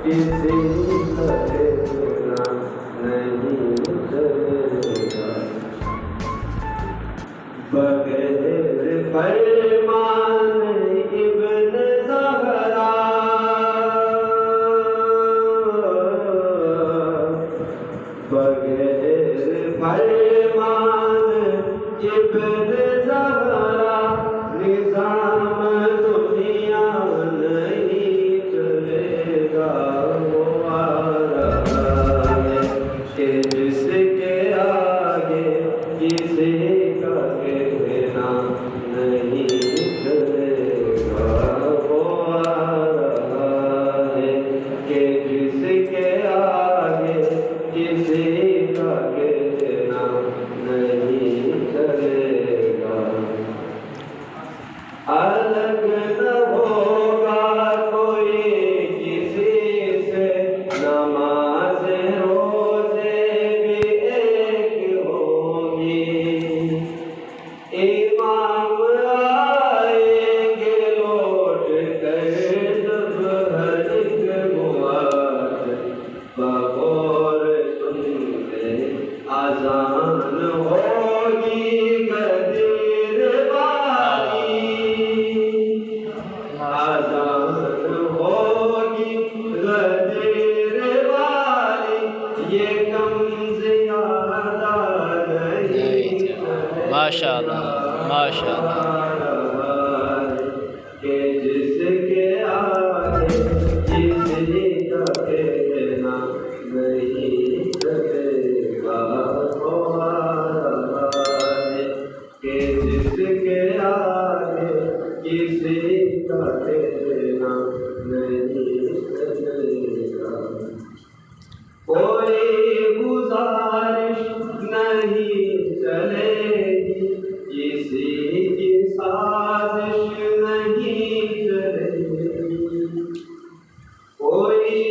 کسی کا کہنا نہیں چلے گا، بغیر فرمان ابن زہرا، بغیر فرمان ابن زہرا، نظام دنیا نہیں چلے گا۔ وہ آ رہا ہے کہ جس کے آگے کسی کا کہنا نہیں چلے گا، وہ آ رہا ہے کہ جس کے آگے کسی کا کہنا نہیں چلے گا۔ الگ نہ ہوگا کوئی کسی سے، نماز روزے بھی ایک ہوگی، امام آئیں گے لوٹ کر جب ہر ایک مؤذن بغور سنتے اذان ہوگی غدیر والی، اذان ہوگی غدیر والی، یہ کمز یاد نہیں ماشاء اللہ ماشاء اللہ۔ کہ جس کے آگے کسی کا کہنا نہیں چلے گا، وہ آ رہا ہے کہ جس کے آگے کسی کا کہنا نہیں چلے گا۔ کوئی گزارش نہیں چلے گی، کسی کی سازش نہیں چلے گی، کوئی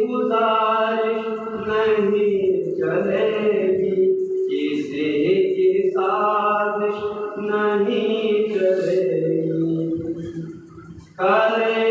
گزارش نہیں چلے گی، کسی کی سازش نہیں چلے گی۔ کرے